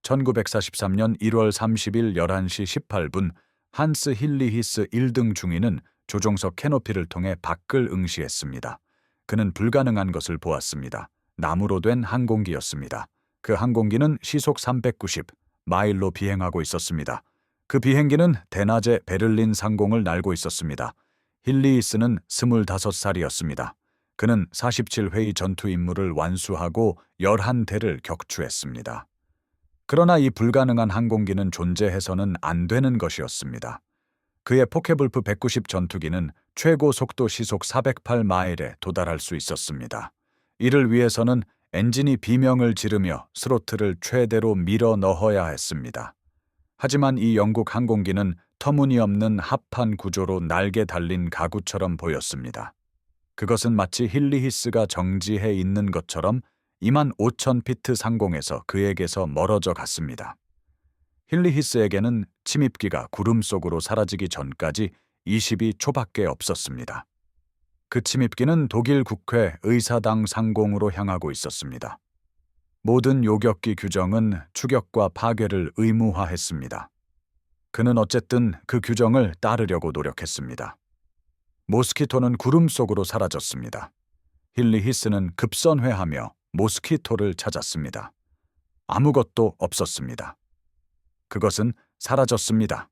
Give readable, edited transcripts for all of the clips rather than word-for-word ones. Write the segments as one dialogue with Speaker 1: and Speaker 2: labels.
Speaker 1: 1943년 1월 30일 11시 18분 한스 힐리 히스 1등 중위는 조종석 캐노피를 통해 밖을 응시했습니다. 그는 불가능한 것을 보았습니다. 나무로 된 항공기였습니다. 그 항공기는 시속 390 마일로 비행하고 있었습니다. 그 비행기는 대낮에 베를린 상공을 날고 있었습니다. 힐리 히스는 25살이었습니다. 그는 47회의 전투 임무를 완수하고 11대를 격추했습니다. 그러나 이 불가능한 항공기는 존재해서는 안 되는 것이었습니다. 그의 포케불프 190 전투기는 최고 속도 시속 408마일에 도달할 수 있었습니다. 이를 위해서는 엔진이 비명을 지르며 스로틀을 최대로 밀어 넣어야 했습니다. 하지만 이 영국 항공기는 터무니없는 합판 구조로 날개 달린 가구처럼 보였습니다. 그것은 마치 힐리 히스가 정지해 있는 것처럼 25,000피트 상공에서 그에게서 멀어져 갔습니다. 힐리 히스에게는 침입기가 구름 속으로 사라지기 전까지 22초밖에 없었습니다. 그 침입기는 독일 국회 의사당 상공으로 향하고 있었습니다. 모든 요격기 규정은 추격과 파괴를 의무화했습니다. 그는 어쨌든 그 규정을 따르려고 노력했습니다. 모스키토는 구름 속으로 사라졌습니다. 힐리 히스는 급선회하며 모스키토를 찾았습니다. 아무것도 없었습니다. 그것은 사라졌습니다.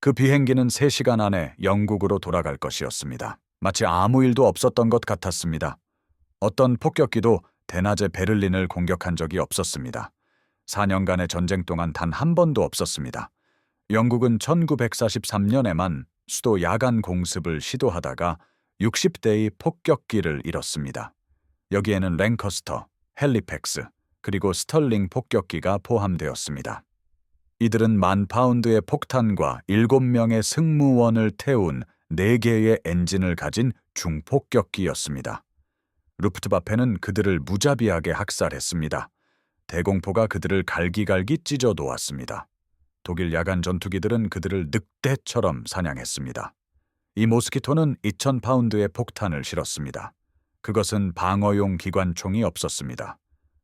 Speaker 1: 그 비행기는 3시간 안에 영국으로 돌아갈 것이었습니다. 마치 아무 일도 없었던 것 같았습니다. 어떤 폭격기도 대낮에 베를린을 공격한 적이 없었습니다. 4년간의 전쟁 동안 단 한 번도 없었습니다. 영국은 1943년에만 수도 야간 공습을 시도하다가 60대의 폭격기를 잃었습니다. 여기에는 랭커스터, 헬리팩스, 그리고 스털링 폭격기가 포함되었습니다. 이들은 10,000파운드의 폭탄과 7명의 승무원을 태운 4개의 엔진을 가진 중폭격기였습니다. 루프트와페는 그들을 무자비하게 학살했습니다. 대공포가 그들을 갈기갈기 찢어 놓았습니다. 독일 야간 전투기들은 그들을 늑대처럼 사냥했습니다. 이 모스키토는 2,000파운드의 폭탄을 실었습니다. 그것은 방어용 기관총이 없었습니다.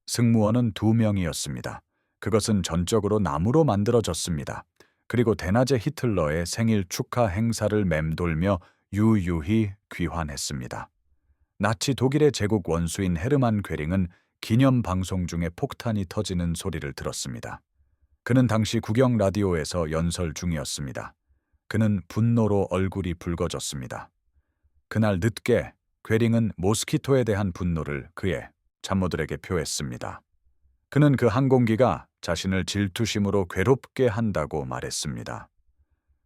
Speaker 1: 승무원은 2명이었습니다. 그것은 전적으로 나무로 만들어졌습니다. 그리고 대낮에 히틀러의 생일 축하 행사를 맴돌며 유유히 귀환했습니다. 나치 독일의 제국 원수인 헤르만 괴링은 기념 방송 중에 폭탄이 터지는 소리를 들었습니다. 그는 당시 국영 라디오에서 연설 중이었습니다. 그는 분노로 얼굴이 붉어졌습니다. 그날 늦게 괴링은 모스키토에 대한 분노를 그의 참모들에게 표했습니다. 그는 그 항공기가 자신을 질투심으로 괴롭게 한다고 말했습니다.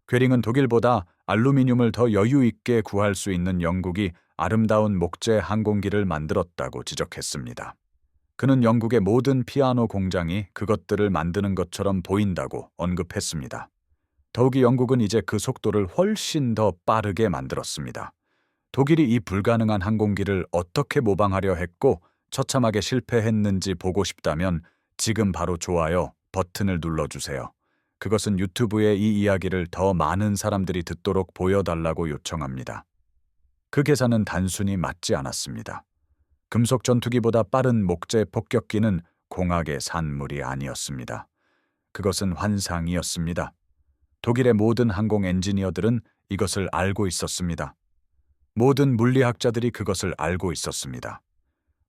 Speaker 1: 괴링은 독일보다 알루미늄을 더 여유 있게 구할 수 있는 영국이 아름다운 목재 항공기를 만들었다고 지적했습니다. 그는 영국의 모든 피아노 공장이 그것들을 만드는 것처럼 보인다고 언급했습니다. 더욱이 영국은 이제 그 속도를 훨씬 더 빠르게 만들었습니다. 독일이 이 불가능한 항공기를 어떻게 모방하려 했고 처참하게 실패했는지 보고 싶다면 지금 바로 좋아요 버튼을 눌러주세요. 그것은 유튜브에 이 이야기를 더 많은 사람들이 듣도록 보여달라고 요청합니다. 그 계산은 단순히 맞지 않았습니다. 금속 전투기보다 빠른 목재 폭격기는 공학의 산물이 아니었습니다. 그것은 환상이었습니다. 독일의 모든 항공 엔지니어들은 이것을 알고 있었습니다. 모든 물리학자들이 그것을 알고 있었습니다.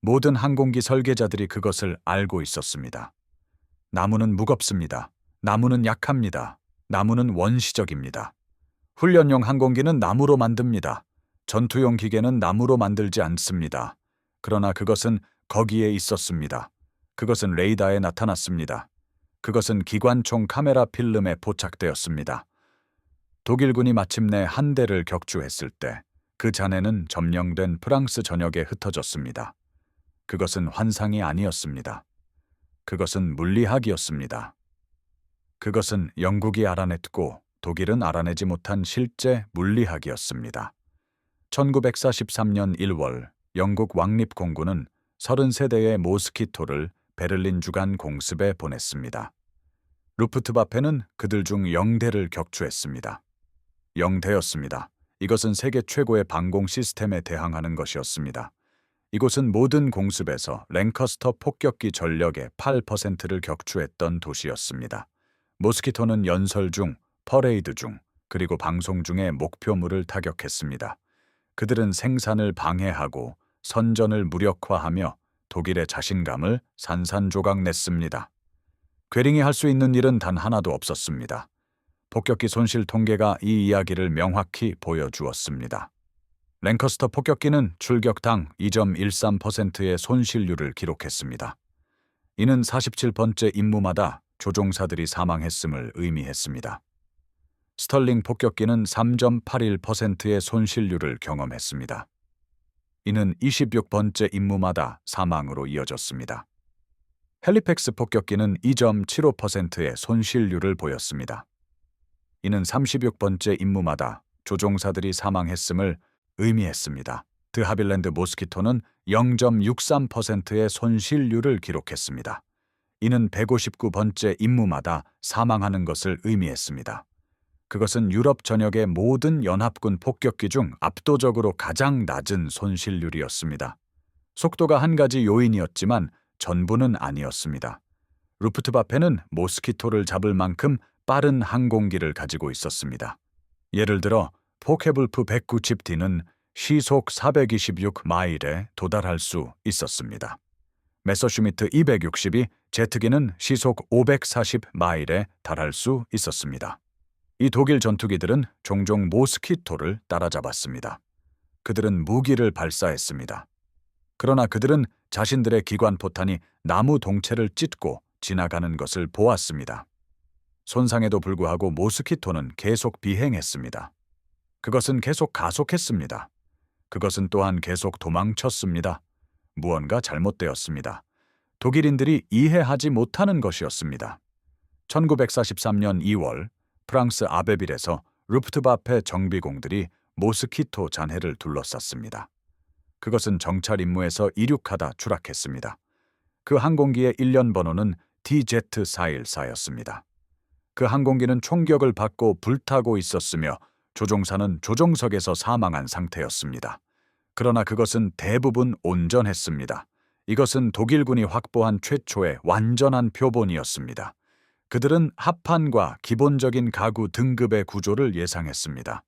Speaker 1: 모든 항공기 설계자들이 그것을 알고 있었습니다. 나무는 무겁습니다. 나무는 약합니다. 나무는 원시적입니다. 훈련용 항공기는 나무로 만듭니다. 전투용 기계는 나무로 만들지 않습니다. 그러나 그것은 거기에 있었습니다. 그것은 레이더에 나타났습니다. 그것은 기관총 카메라 필름에 포착되었습니다. 독일군이 마침내 한 대를 격추했을 때 그 잔해는 점령된 프랑스 전역에 흩어졌습니다. 그것은 환상이 아니었습니다. 그것은 물리학이었습니다. 그것은 영국이 알아냈고 독일은 알아내지 못한 실제 물리학이었습니다. 1943년 1월 영국 왕립공군은 33대의 모스키토를 베를린 주간 공습에 보냈습니다. 루프트와페는 그들 중 0대를 격추했습니다. 0대였습니다. 이것은 세계 최고의 방공 시스템에 대항하는 것이었습니다. 이곳은 모든 공습에서 랭커스터 폭격기 전력의 8%를 격추했던 도시였습니다. 모스키토는 연설 중, 퍼레이드 중, 그리고 방송 중에 목표물을 타격했습니다. 그들은 생산을 방해하고 선전을 무력화하며 독일의 자신감을 산산조각냈습니다. 괴링이 할 수 있는 일은 단 하나도 없었습니다. 폭격기 손실 통계가 이 이야기를 명확히 보여주었습니다. 랭커스터 폭격기는 출격당 2.13%의 손실률을 기록했습니다. 이는 47번째 임무마다 조종사들이 사망했음을 의미했습니다. 스털링 폭격기는 3.81%의 손실률을 경험했습니다. 이는 26번째 임무마다 사망으로 이어졌습니다. 헬리팩스 폭격기는 2.75%의 손실률을 보였습니다. 이는 36번째 임무마다 조종사들이 사망했음을 의미했습니다. 드하빌랜드 모스키토는 0.63%의 손실률을 기록했습니다. 이는 159번째 임무마다 사망하는 것을 의미했습니다. 그것은 유럽 전역의 모든 연합군 폭격기 중 압도적으로 가장 낮은 손실률이었습니다. 속도가 한 가지 요인이었지만 전부는 아니었습니다. 루프트바페는 모스키토를 잡을 만큼 빠른 항공기를 가지고 있었습니다. 예를 들어 포케불프 190D는 시속 426마일에 도달할 수 있었습니다. 메서슈미트 260이 제트기는 시속 540마일에 달할 수 있었습니다. 이 독일 전투기들은 종종 모스키토를 따라잡았습니다. 그들은 무기를 발사했습니다. 그러나 그들은 자신들의 기관포탄이 나무 동체를 찢고 지나가는 것을 보았습니다. 손상에도 불구하고 모스키토는 계속 비행했습니다. 그것은 계속 가속했습니다. 그것은 또한 계속 도망쳤습니다. 무언가 잘못되었습니다. 독일인들이 이해하지 못하는 것이었습니다. 1943년 2월 프랑스 아베빌에서 루프트바페 정비공들이 모스키토 잔해를 둘러쌌습니다. 그것은 정찰 임무에서 이륙하다 추락했습니다. 그 항공기의 일련 번호는 DZ414였습니다. 그 항공기는 총격을 받고 불타고 있었으며 조종사는 조종석에서 사망한 상태였습니다. 그러나 그것은 대부분 온전했습니다. 이것은 독일군이 확보한 최초의 완전한 표본이었습니다. 그들은 합판과 기본적인 가구 등급의 구조를 예상했습니다.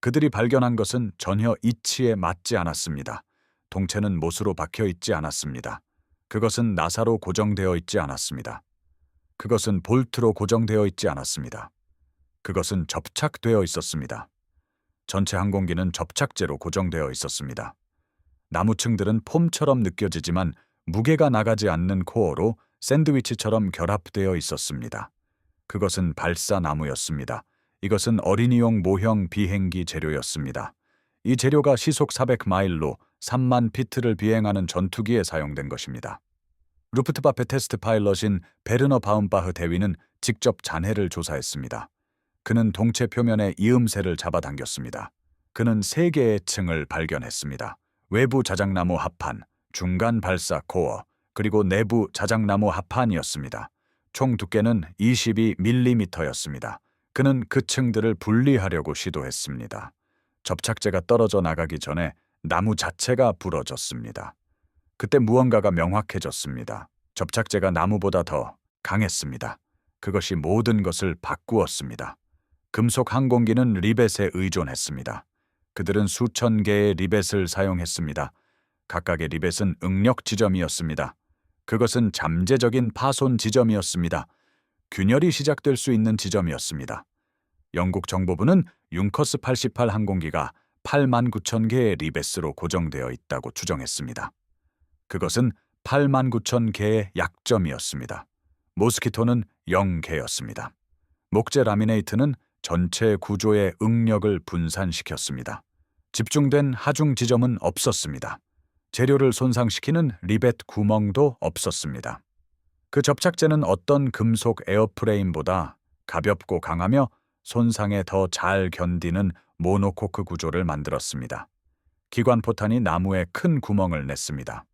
Speaker 1: 그들이 발견한 것은 전혀 이치에 맞지 않았습니다. 동체는 못으로 박혀 있지 않았습니다. 그것은 나사로 고정되어 있지 않았습니다. 그것은 볼트로 고정되어 있지 않았습니다. 그것은 접착되어 있었습니다. 전체 항공기는 접착제로 고정되어 있었습니다. 나무층들은 폼처럼 느껴지지만 무게가 나가지 않는 코어로 샌드위치처럼 결합되어 있었습니다. 그것은 발사나무였습니다. 이것은 어린이용 모형 비행기 재료였습니다. 이 재료가 시속 400마일로 3만 피트를 비행하는 전투기에 사용된 것입니다. 루프트바페 테스트 파일럿인 베르너 바움바흐 대위는 직접 잔해를 조사했습니다. 그는 동체 표면의 이음새를 잡아당겼습니다. 그는 3개의 층을 발견했습니다. 외부 자작나무 합판, 중간 발사 코어, 그리고 내부 자작나무 합판이었습니다. 총 두께는 22mm였습니다. 그는 그 층들을 분리하려고 시도했습니다. 접착제가 떨어져 나가기 전에 나무 자체가 부러졌습니다. 그때 무언가가 명확해졌습니다. 접착제가 나무보다 더 강했습니다. 그것이 모든 것을 바꾸었습니다. 금속 항공기는 리벳에 의존했습니다. 그들은 수천 개의 리벳을 사용했습니다. 각각의 리벳은 응력 지점이었습니다. 그것은 잠재적인 파손 지점이었습니다. 균열이 시작될 수 있는 지점이었습니다. 영국 정보부는 융커스 88 항공기가 89,000개의 리벳으로 고정되어 있다고 추정했습니다. 그것은 89,000개의 약점이었습니다. 모스키토는 0개였습니다. 목재 라미네이트는 전체 구조의 응력을 분산시켰습니다. 집중된 하중 지점은 없었습니다. 재료를 손상시키는 리벳 구멍도 없었습니다. 그 접착제는 어떤 금속 에어프레임보다 가볍고 강하며 손상에 더 잘 견디는 모노코크 구조를 만들었습니다. 기관포탄이 나무에 큰 구멍을 냈습니다.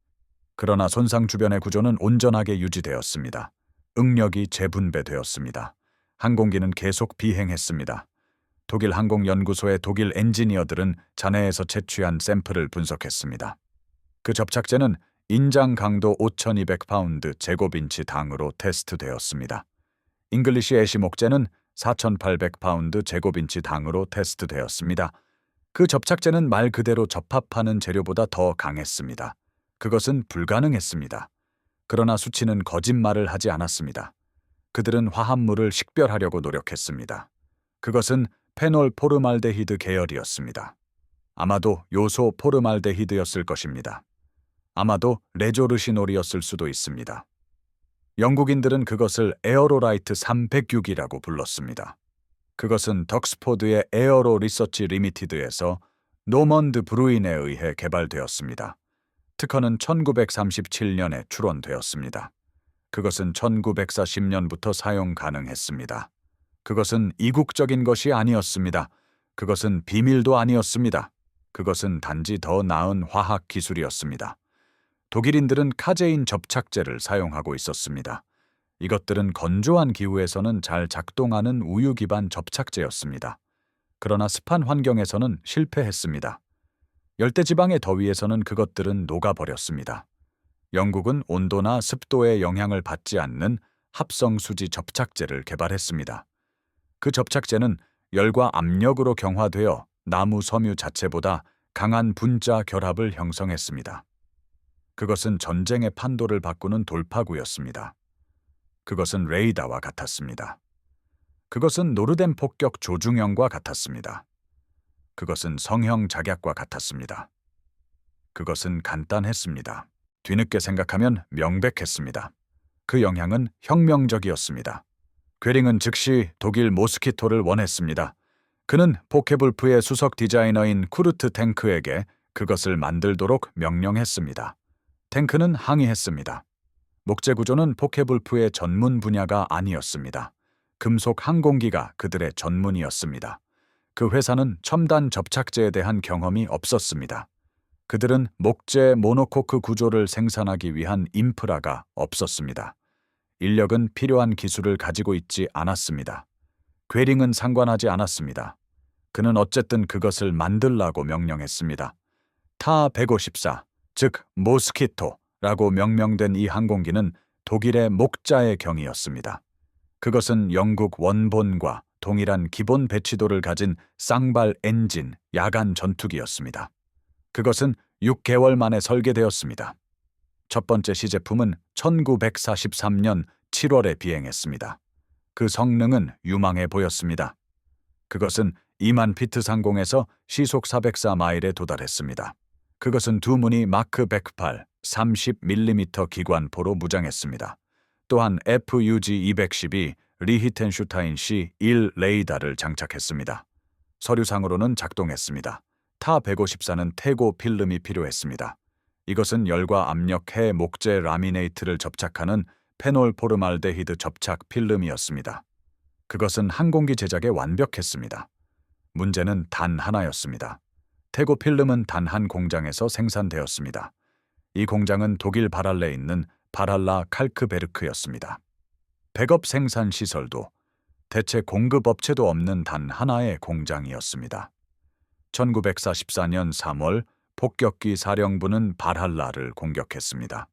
Speaker 1: 그러나 손상 주변의 구조는 온전하게 유지되었습니다. 응력이 재분배되었습니다. 항공기는 계속 비행했습니다. 독일 항공연구소의 독일 엔지니어들은 잔해에서 채취한 샘플을 분석했습니다. 그 접착제는 인장 강도 5200파운드 제곱인치 당으로 테스트되었습니다. 잉글리시 애쉬 목재는 4800파운드 제곱인치 당으로 테스트되었습니다. 그 접착제는 말 그대로 접합하는 재료보다 더 강했습니다. 그것은 불가능했습니다. 그러나 수치는 거짓말을 하지 않았습니다. 그들은 화합물을 식별하려고 노력했습니다. 그것은 페놀 포르말데히드 계열이었습니다. 아마도 요소 포르말데히드였을 것입니다. 아마도 레조르시놀이었을 수도 있습니다. 영국인들은 그것을 에어로라이트 306이라고 불렀습니다. 그것은 덕스포드의 에어로 리서치 리미티드에서 노먼드 브루인에 의해 개발되었습니다. 특허는 1937년에 출원되었습니다. 그것은 1940년부터 사용 가능했습니다. 그것은 이국적인 것이 아니었습니다. 그것은 비밀도 아니었습니다. 그것은 단지 더 나은 화학 기술이었습니다. 독일인들은 카제인 접착제를 사용하고 있었습니다. 이것들은 건조한 기후에서는 잘 작동하는 우유 기반 접착제였습니다. 그러나 습한 환경에서는 실패했습니다. 열대지방의 더위에서는 그것들은 녹아버렸습니다. 영국은 온도나 습도의 영향을 받지 않는 합성수지 접착제를 개발했습니다. 그 접착제는 열과 압력으로 경화되어 나무 섬유 자체보다 강한 분자 결합을 형성했습니다. 그것은 전쟁의 판도를 바꾸는 돌파구였습니다. 그것은 레이다와 같았습니다. 그것은 노르덴 폭격 조중형과 같았습니다. 그것은 성형 작약과 같았습니다. 그것은 간단했습니다. 뒤늦게 생각하면 명백했습니다. 그 영향은 혁명적이었습니다. 괴링은 즉시 독일 모스키토를 원했습니다. 그는 포케불프의 수석 디자이너인 쿠르트 탱크에게 그것을 만들도록 명령했습니다. 탱크는 항의했습니다. 목재 구조는 포케불프의 전문 분야가 아니었습니다. 금속 항공기가 그들의 전문이었습니다. 그 회사는 첨단 접착제에 대한 경험이 없었습니다. 그들은 목재 모노코크 구조를 생산하기 위한 인프라가 없었습니다. 인력은 필요한 기술을 가지고 있지 않았습니다. 괴링은 상관하지 않았습니다. 그는 어쨌든 그것을 만들라고 명령했습니다. 타 154, 즉 모스키토라고 명명된 이 항공기는 독일의 목자의 경이었습니다. 그것은 영국 원본과 동일한 기본 배치도를 가진 쌍발 엔진 야간 전투기였습니다. 그것은 6개월 만에 설계되었습니다. 첫 번째 시제품은 1943년 7월에 비행했습니다. 그 성능은 유망해 보였습니다. 그것은 2만 피트 상공에서 시속 404마일에 도달했습니다. 그것은 두 문이 마크 108 30mm 기관포로 무장했습니다. 또한 FUG-212 리히텐슈타인 C1 레이더를 장착했습니다. 서류상으로는 작동했습니다. 타 154는 태고 필름이 필요했습니다. 이것은 열과 압력해 목재 라미네이트를 접착하는 페놀 포르말데히드 접착 필름이었습니다. 그것은 항공기 제작에 완벽했습니다. 문제는 단 하나였습니다. 태고 필름은 단 한 공장에서 생산되었습니다. 이 공장은 독일 바랄레에 있는 바랄라 칼크베르크였습니다. 백업 생산 시설도 대체 공급 업체도 없는 단 하나의 공장이었습니다. 1944년 3월 폭격기 사령부는 발할라를 공격했습니다.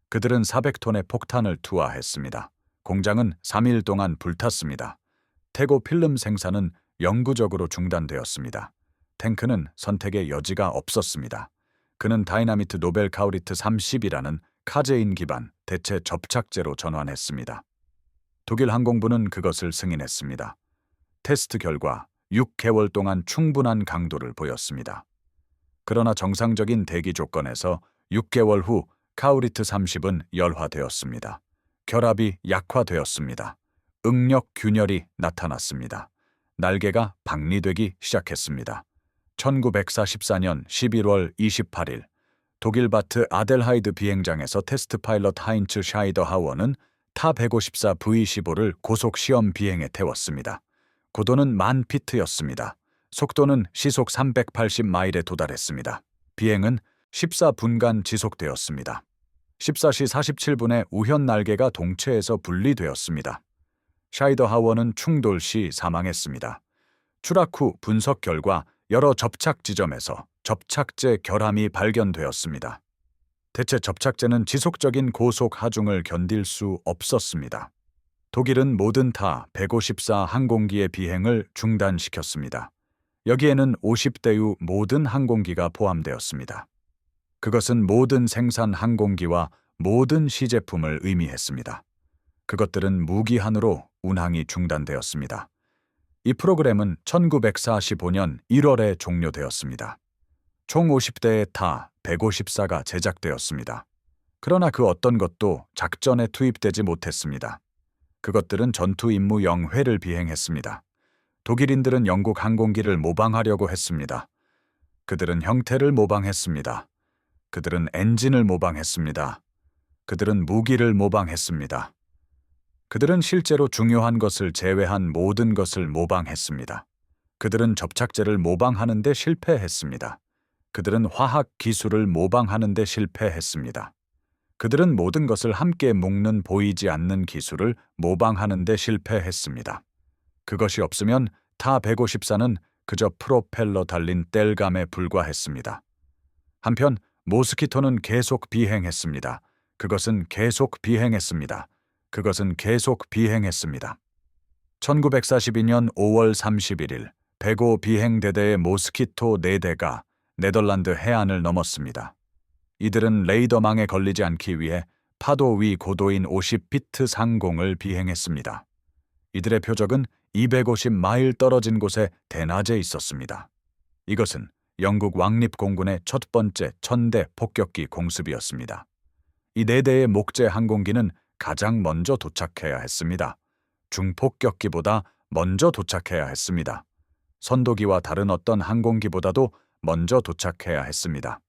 Speaker 1: 그들은 400톤의 폭탄을 투하했습니다. 공장은 3일 동안 불탔습니다. 태고 필름 생산은 영구적으로 중단되었습니다. 탱크는 선택의 여지가 없었습니다. 그는 다이나미트 노벨 카우리트 30이라는 카제인 기반 대체 접착제로 전환했습니다. 독일 항공부는 그것을 승인했습니다. 테스트 결과 6개월 동안 충분한 강도를 보였습니다. 그러나 정상적인 대기 조건에서 6개월 후 카우리트 30은 열화되었습니다. 결합이 약화되었습니다. 응력 균열이 나타났습니다. 날개가 박리되기 시작했습니다. 1944년 11월 28일 독일 바트 아델하이드 비행장에서 테스트 파일럿 하인츠 샤이더 하워는 타 154 V15를 고속 시험 비행에 태웠습니다. 고도는 10,000피트였습니다. 속도는 시속 380마일에 도달했습니다. 비행은 14분간 지속되었습니다. 14시 47분에 우현 날개가 동체에서 분리되었습니다. 샤이더 하워는 충돌 시 사망했습니다. 추락 후 분석 결과 여러 접착 지점에서 접착제 결함이 발견되었습니다. 대체 접착제는 지속적인 고속 하중을 견딜 수 없었습니다. 독일은 모든 타 154 항공기의 비행을 중단시켰습니다. 여기에는 50대유 모든 항공기가 포함되었습니다. 그것은 모든 생산 항공기와 모든 시제품을 의미했습니다. 그것들은 무기한으로 운항이 중단되었습니다. 이 프로그램은 1945년 1월에 종료되었습니다. 총 50대의 타 154가 제작되었습니다. 그러나 그 어떤 것도 작전에 투입되지 못했습니다. 그것들은 전투 임무 0회를 비행했습니다. 독일인들은 영국 항공기를 모방하려고 했습니다. 그들은 형태를 모방했습니다. 그들은 엔진을 모방했습니다. 그들은 무기를 모방했습니다. 그들은 실제로 중요한 것을 제외한 모든 것을 모방했습니다. 그들은 접착제를 모방하는 데 실패했습니다. 그들은 화학 기술을 모방하는 데 실패했습니다. 그들은 모든 것을 함께 묶는 보이지 않는 기술을 모방하는 데 실패했습니다. 그것이 없으면 타 154는 그저 프로펠러 달린 땔감에 불과했습니다. 한편 모스키토는 계속 비행했습니다. 그것은 계속 비행했습니다. 그것은 계속 비행했습니다. 1942년 5월 31일 105 비행대대의 모스키토 4대가 네덜란드 해안을 넘었습니다. 이들은 레이더망에 걸리지 않기 위해 파도 위 고도인 50피트 상공을 비행했습니다. 이들의 표적은 250마일 떨어진 곳에 대낮에 있었습니다. 이것은 영국 왕립공군의 첫 번째 천대 폭격기 공습이었습니다. 이 4대의 목재 항공기는 가장 먼저 도착해야 했습니다. 중폭격기보다 먼저 도착해야 했습니다. 선도기와 다른 어떤 항공기보다도 먼저 도착해야 했습니다.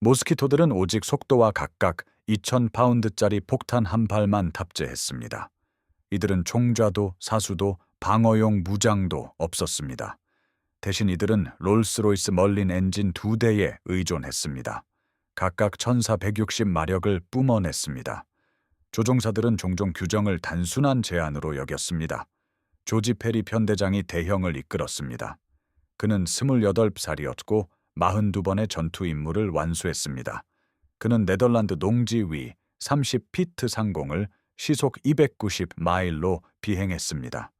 Speaker 1: 모스키토들은 오직 속도와 각각 2,000파운드짜리 폭탄 한 발만 탑재했습니다. 이들은 총좌도 사수도 방어용 무장도 없었습니다. 대신 이들은 롤스로이스 멀린 엔진 2대에 의존했습니다. 각각 1460마력을 뿜어냈습니다. 조종사들은 종종 규정을 단순한 제안으로 여겼습니다. 조지 페리 편대장이 대형을 이끌었습니다. 그는 28살이었고 42번의 전투 임무를 완수했습니다. 그는 네덜란드 농지 위 30피트 상공을 시속 290마일로 비행했습니다.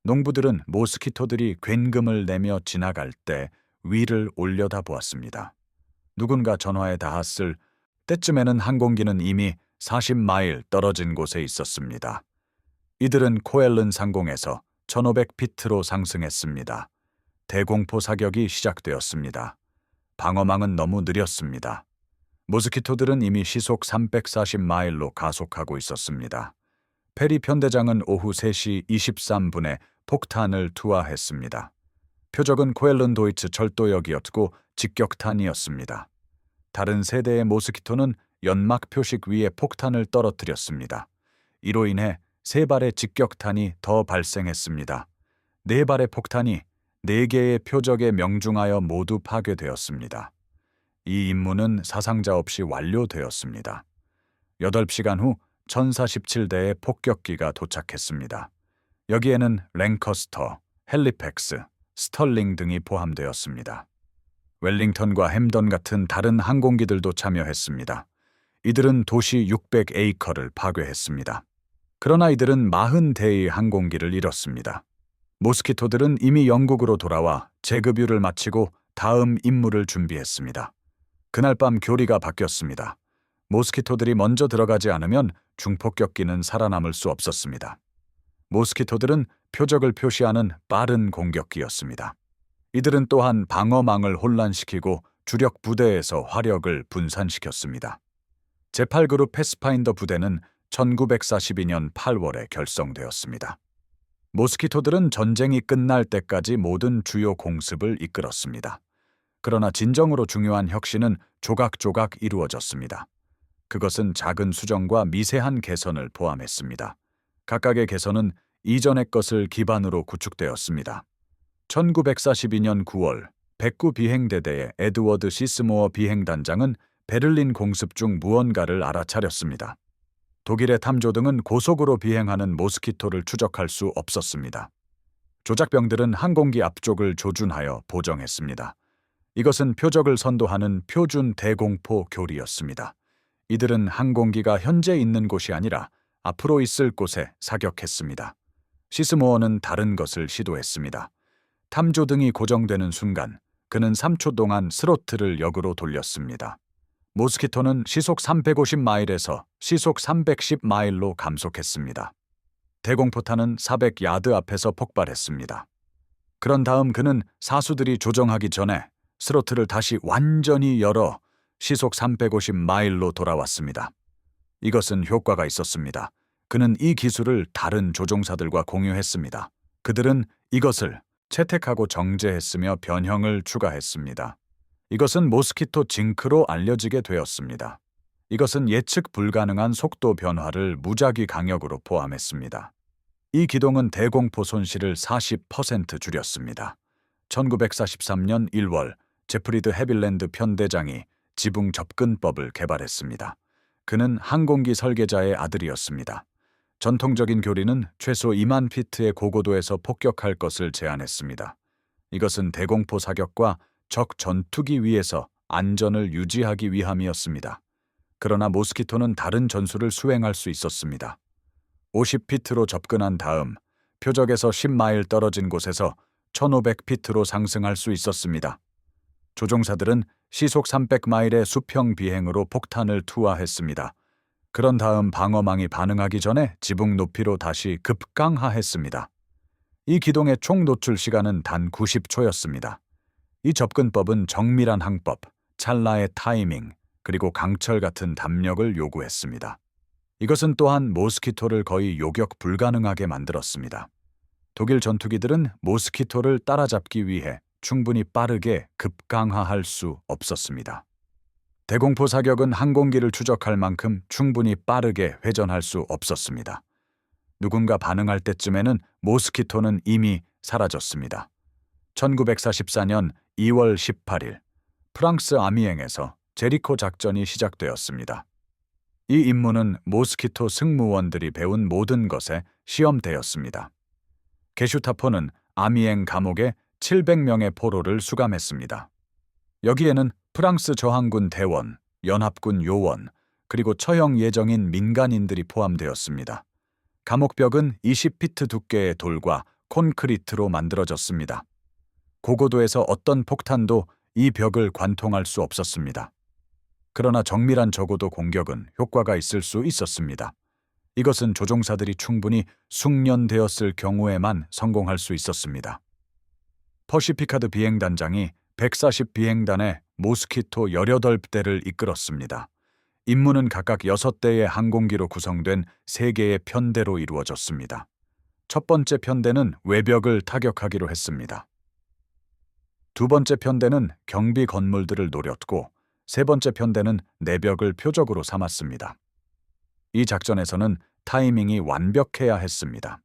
Speaker 1: 농부들은 모스키토들이 굉금을 내며 지나갈 때 위를 올려다보았습니다. 누군가 전화에 닿았을 때쯤에는 항공기는 이미 40마일 떨어진 곳에 있었습니다. 이들은 코엘른 상공에서 1500피트로 상승했습니다. 대공포 사격이 시작되었습니다. 방어망은 너무 느렸습니다. 모스키토들은 이미 시속 340마일로 가속하고 있었습니다. 페리 편대장은 오후 3시 23분에 폭탄을 투하했습니다. 표적은 코엘른 도이츠 철도역이었고 직격탄이었습니다. 다른 세대의 모스키토는 연막 표식 위에 폭탄을 떨어뜨렸습니다. 이로 인해 3발의 직격탄이 더 발생했습니다. 4발의 폭탄이 4개의 표적에 명중하여 모두 파괴되었습니다. 이 임무는 사상자 없이 완료되었습니다. 8시간 후 1047대의 폭격기가 도착했습니다. 여기에는 랭커스터, 헬리팩스, 스털링 등이 포함되었습니다. 웰링턴과 햄던 같은 다른 항공기들도 참여했습니다. 이들은 도시 600에이커를 파괴했습니다. 그러나 이들은 40대의 항공기를 잃었습니다. 모스키토들은 이미 영국으로 돌아와 재급유를 마치고 다음 임무를 준비했습니다. 그날 밤 교리가 바뀌었습니다. 모스키토들이 먼저 들어가지 않으면 중폭격기는 살아남을 수 없었습니다. 모스키토들은 표적을 표시하는 빠른 공격기였습니다. 이들은 또한 방어망을 혼란시키고 주력 부대에서 화력을 분산시켰습니다. 제8그룹 패스파인더 부대는 1942년 8월에 결성되었습니다. 모스키토들은 전쟁이 끝날 때까지 모든 주요 공습을 이끌었습니다. 그러나 진정으로 중요한 혁신은 조각조각 이루어졌습니다. 그것은 작은 수정과 미세한 개선을 포함했습니다. 각각의 개선은 이전의 것을 기반으로 구축되었습니다. 1942년 9월 109 비행대대의 에드워드 시스모어 비행단장은 베를린 공습 중 무언가를 알아차렸습니다. 독일의 탐조 등은 고속으로 비행하는 모스키토를 추적할 수 없었습니다. 조작병들은 항공기 앞쪽을 조준하여 보정했습니다. 이것은 표적을 선도하는 표준 대공포 교리였습니다. 이들은 항공기가 현재 있는 곳이 아니라 앞으로 있을 곳에 사격했습니다. 시스모어는 다른 것을 시도했습니다. 탐조등이 고정되는 순간 그는 3초 동안 스로틀을 역으로 돌렸습니다. 모스키토는 시속 350마일에서 시속 310마일로 감속했습니다. 대공포탄은 400야드 앞에서 폭발했습니다. 그런 다음 그는 사수들이 조정하기 전에 스로틀을 다시 완전히 열어 시속 350마일로 돌아왔습니다. 이것은 효과가 있었습니다. 그는 이 기술을 다른 조종사들과 공유했습니다. 그들은 이것을 채택하고 정제했으며 변형을 추가했습니다. 이것은 모스키토 징크로 알려지게 되었습니다. 이것은 예측 불가능한 속도 변화를 무작위 강력으로 포함했습니다. 이 기동은 대공포 손실을 40% 줄였습니다. 1943년 1월 제프리드 해빌랜드 편대장이 지붕 접근법을 개발했습니다. 그는 항공기 설계자의 아들이었습니다. 전통적인 교리는 최소 2만 피트의 고고도에서 폭격할 것을 제안했습니다. 이것은 대공포 사격과 적 전투기 위에서 안전을 유지하기 위함이었습니다. 그러나 모스키토는 다른 전술을 수행할 수 있었습니다. 50피트로 접근한 다음 표적에서 10마일 떨어진 곳에서 1500피트로 상승할 수 있었습니다. 조종사들은 시속 300마일의 수평 비행으로 폭탄을 투하했습니다. 그런 다음 방어망이 반응하기 전에 지붕 높이로 다시 급강하했습니다. 이 기동의 총 노출 시간은 단 90초였습니다. 이 접근법은 정밀한 항법, 찰나의 타이밍, 그리고 강철 같은 담력을 요구했습니다. 이것은 또한 모스키토를 거의 요격 불가능하게 만들었습니다. 독일 전투기들은 모스키토를 따라잡기 위해 충분히 빠르게 급강하할 수 없었습니다. 대공포 사격은 항공기를 추적할 만큼 충분히 빠르게 회전할 수 없었습니다. 누군가 반응할 때쯤에는 모스키토는 이미 사라졌습니다. 1944년 2월 18일 프랑스 아미eng에서 제리코 작전이 시작되었습니다. 이 임무는 모스키토 승무원들이 배운 모든 것에 시험되었습니다. 게슈타포는 아미eng 감옥에 700명의 포로를 수감했습니다. 여기에는 프랑스 저항군 대원, 연합군 요원, 그리고 처형 예정인 민간인들이 포함되었습니다. 감옥벽은 20피트 두께의 돌과 콘크리트로 만들어졌습니다. 고고도에서 어떤 폭탄도 이 벽을 관통할 수 없었습니다. 그러나 정밀한 저고도 공격은 효과가 있을 수 있었습니다. 이것은 조종사들이 충분히 숙련되었을 경우에만 성공할 수 있었습니다. 퍼시피카드 비행단장이 140 비행단의 모스키토 18대를 이끌었습니다. 임무는 각각 6대의 항공기로 구성된 3개의 편대로 이루어졌습니다. 첫 번째 편대는 외벽을 타격하기로 했습니다. 두 번째 편대는 경비 건물들을 노렸고 세 번째 편대는 내벽을 표적으로 삼았습니다. 이 작전에서는 타이밍이 완벽해야 했습니다.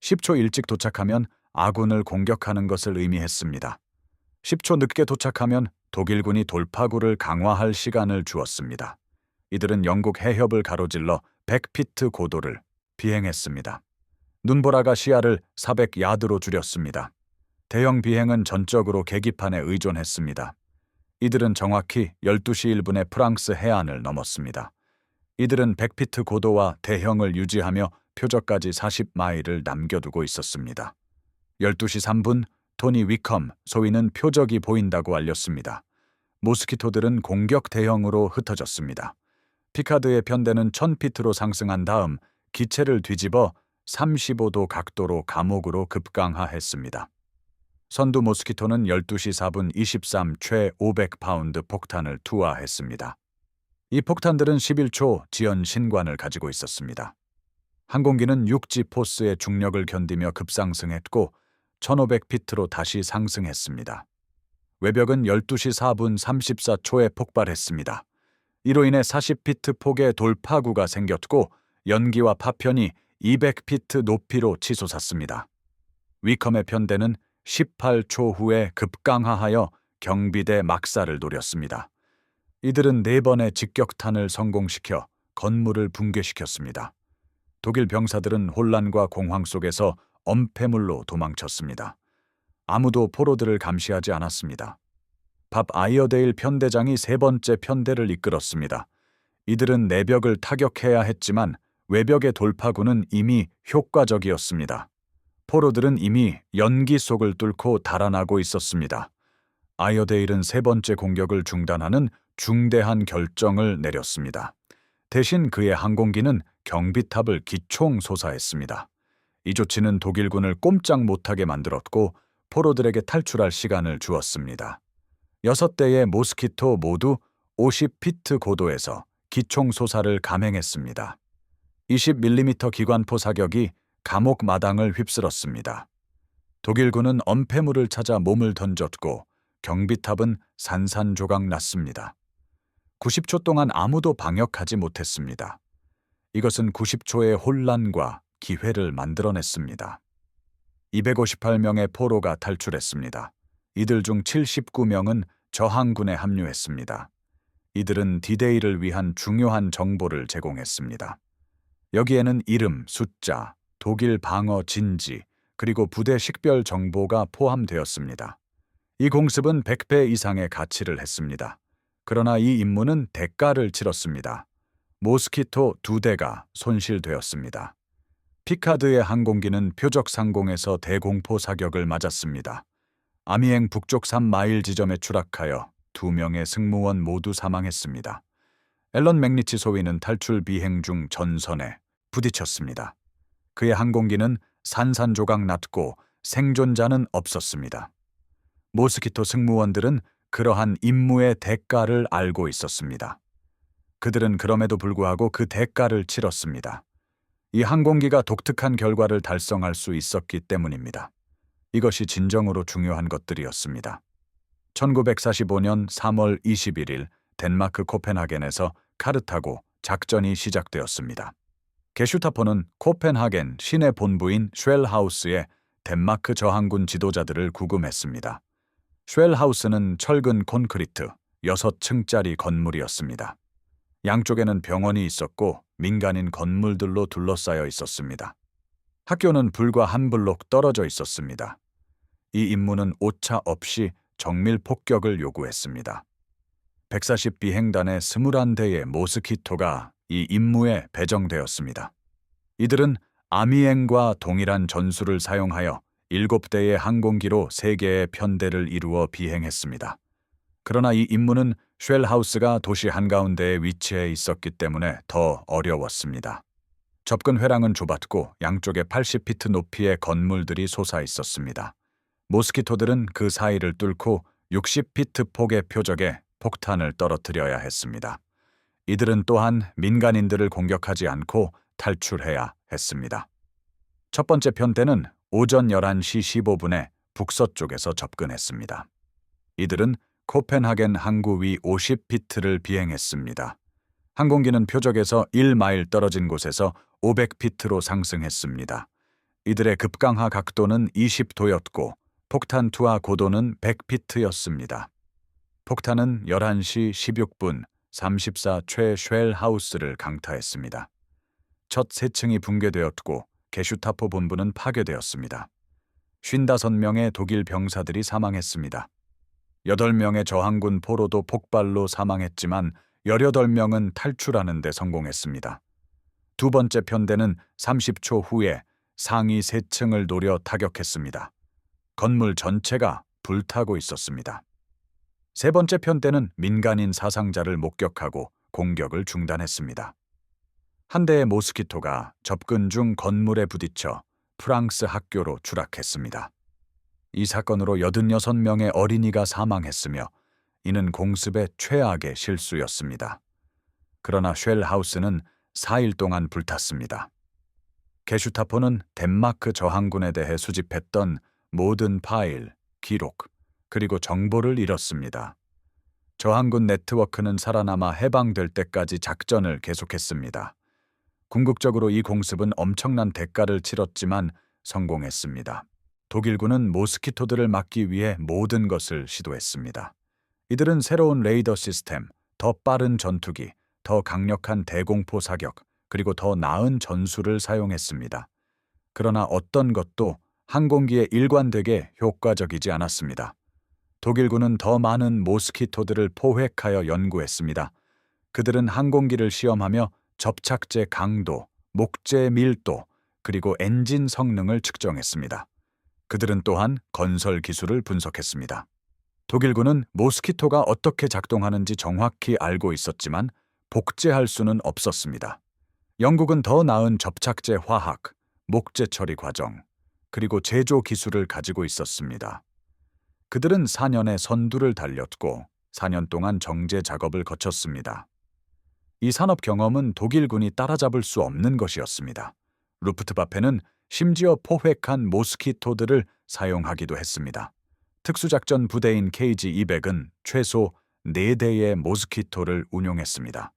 Speaker 1: 10초 일찍 도착하면 아군을 공격하는 것을 의미했습니다. 10초 늦게 도착하면 독일군이 돌파구를 강화할 시간을 주었습니다. 이들은 영국 해협을 가로질러 100피트 고도를 비행했습니다. 눈보라가 시야를 400야드로 줄였습니다. 대형 비행은 전적으로 계기판에 의존했습니다. 이들은 정확히 12시 1분에 프랑스 해안을 넘었습니다. 이들은 100피트 고도와 대형을 유지하며 표적까지 40마일을 남겨두고 있었습니다. 12시 3분 토니 위컴 소위는 표적이 보인다고 알렸습니다. 모스키토들은 공격 대형으로 흩어졌습니다. 피카드의 편대는 1000피트로 상승한 다음 기체를 뒤집어 35도 각도로 감옥으로 급강하했습니다. 선두 모스키토는 12시 4분 23 최 500파운드 폭탄을 투하했습니다. 이 폭탄들은 11초 지연 신관을 가지고 있었습니다. 항공기는 육지 포스의 중력을 견디며 급상승했고 1500피트로 다시 상승했습니다. 외벽은 12시 4분 34초에 폭발했습니다. 이로 인해 40피트 폭의 돌파구가 생겼고 연기와 파편이 200피트 높이로 치솟았습니다. 위컴의 편대는 18초 후에 급강하하여 경비대 막사를 노렸습니다. 이들은 4번의 직격탄을 성공시켜 건물을 붕괴시켰습니다. 독일 병사들은 혼란과 공황 속에서 엄폐물로 도망쳤습니다. 아무도 포로들을 감시하지 않았습니다. 밥 아이어데일 편대장이 3번째 편대를 이끌었습니다. 이들은 내벽을 타격해야 했지만 외벽의 돌파구는 이미 효과적이었습니다. 포로들은 이미 연기 속을 뚫고 달아나고 있었습니다. 아이어데일은 세 번째 공격을 중단하는 중대한 결정을 내렸습니다. 대신 그의 항공기는 경비탑을 기총 쏘사했습니다. 이 조치는 독일군을 꼼짝 못하게 만들었고 포로들에게 탈출할 시간을 주었습니다. 6대의 모스키토 모두 50피트 고도에서 기총 쏘사를 감행했습니다. 20mm 기관포 사격이 감옥 마당을 휩쓸었습니다. 독일군은 엄폐물을 찾아 몸을 던졌고 경비탑은 산산조각 났습니다. 90초 동안 아무도 방역하지 못했습니다. 이것은 90초의 혼란과 기회를 만들어냈습니다. 258명의 포로가 탈출했습니다. 이들 중 79명은 저항군에 합류했습니다. 이들은 디데이를 위한 중요한 정보를 제공했습니다. 여기에는 이름, 숫자, 독일 방어 진지, 그리고 부대 식별 정보가 포함되었습니다. 이 공습은 100배 이상의 가치를 했습니다. 그러나 이 임무는 대가를 치렀습니다. 모스키토 2대가 손실되었습니다. 피카드의 항공기는 표적 상공에서 대공포 사격을 맞았습니다. 아미엥 북쪽 3마일 지점에 추락하여 2명의 승무원 모두 사망했습니다. 앨런 맥리치 소위는 탈출 비행 중 전선에 부딪혔습니다. 그의 항공기는 산산조각 났고 생존자는 없었습니다. 모스키토 승무원들은 그러한 임무의 대가를 알고 있었습니다. 그들은 그럼에도 불구하고 그 대가를 치렀습니다. 이 항공기가 독특한 결과를 달성할 수 있었기 때문입니다. 이것이 진정으로 중요한 것들이었습니다. 1945년 3월 21일 덴마크 코펜하겐에서 카르타고 작전이 시작되었습니다. 게슈타포는 코펜하겐 시내 본부인 쉘하우스에 덴마크 저항군 지도자들을 구금했습니다. 쉘하우스는 철근 콘크리트 6층짜리 건물이었습니다. 양쪽에는 병원이 있었고 민간인 건물들로 둘러싸여 있었습니다. 학교는 불과 한 블록 떨어져 있었습니다. 이 임무는 오차 없이 정밀 폭격을 요구했습니다. 140 비행단의 21대의 모스키토가 이 임무에 배정되었습니다. 이들은 아미엥과 동일한 전술을 사용하여 7대의 항공기로 3개의 편대를 이루어 비행했습니다. 그러나 이 임무는 쉘하우스가 도시 한가운데에 위치해 있었기 때문에 더 어려웠습니다. 접근 회랑은 좁았고 양쪽에 80피트 높이의 건물들이 솟아 있었습니다. 모스키토들은 그 사이를 뚫고 60피트 폭의 표적에 폭탄을 떨어뜨려야 했습니다. 이들은 또한 민간인들을 공격하지 않고 탈출해야 했습니다. 첫 번째 편대는 오전 11시 15분에 북서쪽에서 접근했습니다. 이들은 코펜하겐 항구 위 50피트를 비행했습니다. 항공기는 표적에서 1마일 떨어진 곳에서 500피트로 상승했습니다. 이들의 급강하 각도는 20도였고 폭탄 투하 고도는 100피트였습니다. 폭탄은 11시 16분 34최 쉘하우스를 강타했습니다. 첫 3층이 붕괴되었고 게슈타포 본부는 파괴되었습니다. 55명의 독일 병사들이 사망했습니다. 8명의 저항군 포로도 폭발로 사망했지만 18명은 탈출하는 데 성공했습니다. 두 번째 편대는 30초 후에 상위 3층을 노려 타격했습니다. 건물 전체가 불타고 있었습니다. 세 번째 편대는 민간인 사상자를 목격하고 공격을 중단했습니다. 한 대의 모스키토가 접근 중 건물에 부딪혀 프랑스 학교로 추락했습니다. 이 사건으로 86명의 어린이가 사망했으며 이는 공습의 최악의 실수였습니다. 그러나 쉘하우스는 4일 동안 불탔습니다. 게슈타포는 덴마크 저항군에 대해 수집했던 모든 파일, 기록, 그리고 정보를 잃었습니다. 저항군 네트워크는 살아남아 해방될 때까지 작전을 계속했습니다. 궁극적으로 이 공습은 엄청난 대가를 치렀지만 성공했습니다. 독일군은 모스키토들을 막기 위해 모든 것을 시도했습니다. 이들은 새로운 레이더 시스템, 더 빠른 전투기, 더 강력한 대공포 사격, 그리고 더 나은 전술을 사용했습니다. 그러나 어떤 것도 항공기에 일관되게 효과적이지 않았습니다. 독일군은 더 많은 모스키토들을 포획하여 연구했습니다. 그들은 항공기를 시험하며 접착제 강도, 목재 밀도, 그리고 엔진 성능을 측정했습니다. 그들은 또한 건설 기술을 분석했습니다. 독일군은 모스키토가 어떻게 작동하는지 정확히 알고 있었지만 복제할 수는 없었습니다. 영국은 더 나은 접착제 화학, 목재 처리 과정, 그리고 제조 기술을 가지고 있었습니다. 그들은 4년의 선두를 달렸고 4년 동안 정제 작업을 거쳤습니다. 이 산업 경험은 독일군이 따라잡을 수 없는 것이었습니다. 루프트바페는 심지어 포획한 모스키토들을 사용하기도 했습니다. 특수작전 부대인 KG-200은 최소 4대의 모스키토를 운용했습니다.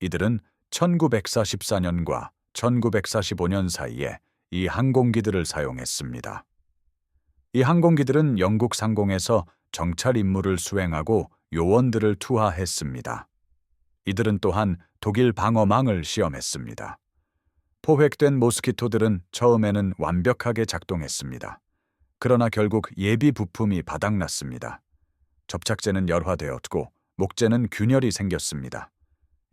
Speaker 1: 이들은 1944년과 1945년 사이에 이 항공기들을 사용했습니다. 이 항공기들은 영국 상공에서 정찰 임무를 수행하고 요원들을 투하했습니다. 이들은 또한 독일 방어망을 시험했습니다. 포획된 모스키토들은 처음에는 완벽하게 작동했습니다. 그러나 결국 예비 부품이 바닥났습니다. 접착제는 열화되었고 목재는 균열이 생겼습니다.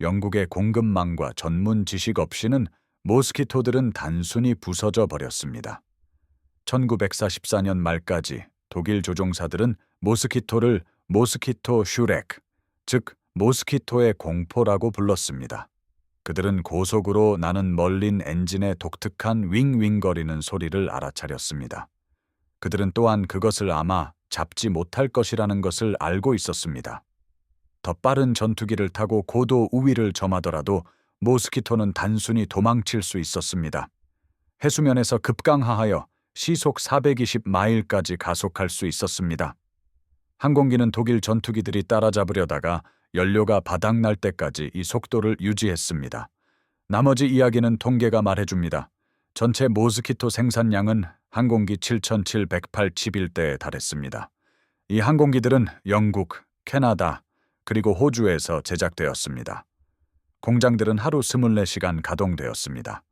Speaker 1: 영국의 공급망과 전문 지식 없이는 모스키토들은 단순히 부서져 버렸습니다. 1944년 말까지 독일 조종사들은 모스키토를 모스키토 슈렉, 즉 모스키토의 공포라고 불렀습니다. 그들은 고속으로 나는 멀린 엔진의 독특한 윙윙거리는 소리를 알아차렸습니다. 그들은 또한 그것을 아마 잡지 못할 것이라는 것을 알고 있었습니다. 더 빠른 전투기를 타고 고도 우위를 점하더라도 모스키토는 단순히 도망칠 수 있었습니다. 해수면에서 급강하하여 시속 420마일까지 가속할 수 있었습니다. 항공기는 독일 전투기들이 따라잡으려다가 연료가 바닥날 때까지 이 속도를 유지했습니다. 나머지 이야기는 통계가 말해줍니다. 전체 모스키토 생산량은 항공기 7,781대에 달했습니다. 이 항공기들은 영국, 캐나다, 그리고 호주에서 제작되었습니다. 공장들은 하루 24시간 가동되었습니다.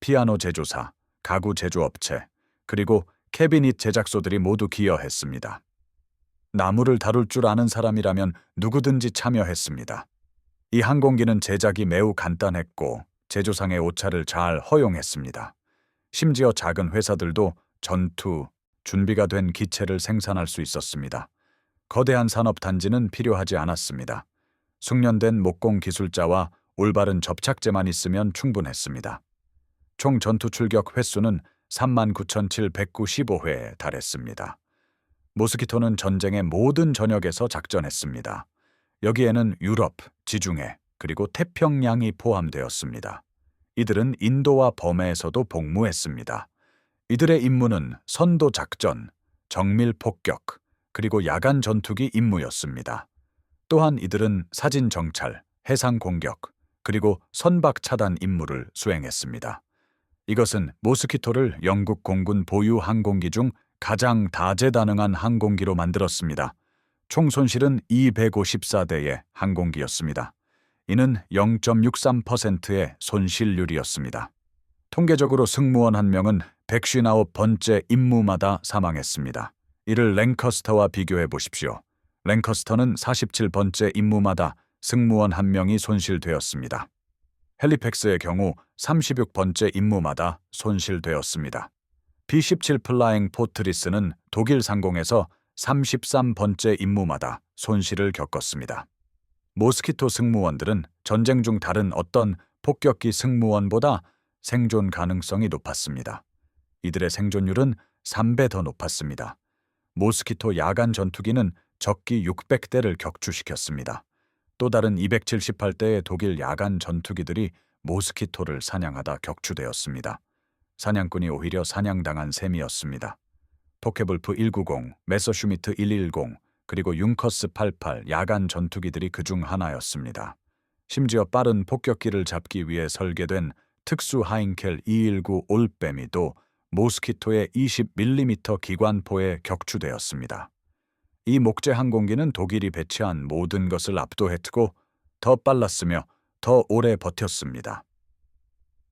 Speaker 1: 피아노 제조사, 가구 제조업체, 그리고 캐비닛 제작소들이 모두 기여했습니다. 나무를 다룰 줄 아는 사람이라면 누구든지 참여했습니다. 이 항공기는 제작이 매우 간단했고 제조상의 오차를 잘 허용했습니다. 심지어 작은 회사들도 전투, 준비가 된 기체를 생산할 수 있었습니다. 거대한 산업단지는 필요하지 않았습니다. 숙련된 목공 기술자와 올바른 접착제만 있으면 충분했습니다. 총 전투 출격 횟수는 39,795회에 달했습니다. 모스키토는 전쟁의 모든 전역에서 작전했습니다. 여기에는 유럽, 지중해, 그리고 태평양이 포함되었습니다. 이들은 인도와 범해에서도 복무했습니다. 이들의 임무는 선도 작전, 정밀 폭격, 그리고 야간 전투기 임무였습니다. 또한 이들은 사진 정찰, 해상 공격, 그리고 선박 차단 임무를 수행했습니다. 이것은 모스키토를 영국 공군 보유 항공기 중 가장 다재다능한 항공기로 만들었습니다. 총 손실은 254대의 항공기였습니다. 이는 0.63%의 손실률이었습니다. 통계적으로 승무원 한 명은 159번째 임무마다 사망했습니다. 이를 랭커스터와 비교해 보십시오. 랭커스터는 47번째 임무마다 승무원 한 명이 손실되었습니다. 헬리팩스의 경우 36번째 임무마다 손실되었습니다. B-17 플라잉 포트리스는 독일 상공에서 33번째 임무마다 손실을 겪었습니다. 모스키토 승무원들은 전쟁 중 다른 어떤 폭격기 승무원보다 생존 가능성이 높았습니다. 이들의 생존율은 3배 더 높았습니다. 모스키토 야간 전투기는 적기 600대를 격추시켰습니다. 또 다른 278대의 독일 야간 전투기들이 모스키토를 사냥하다 격추되었습니다. 사냥꾼이 오히려 사냥당한 셈이었습니다. 포케볼프 190, 메서슈미트 110, 그리고 융커스 88 야간 전투기들이 그중 하나였습니다. 심지어 빠른 폭격기를 잡기 위해 설계된 특수 하인켈 219 올빼미도 모스키토의 20mm 기관포에 격추되었습니다. 이 목재 항공기는 독일이 배치한 모든 것을 압도했고 더 빨랐으며 더 오래 버텼습니다.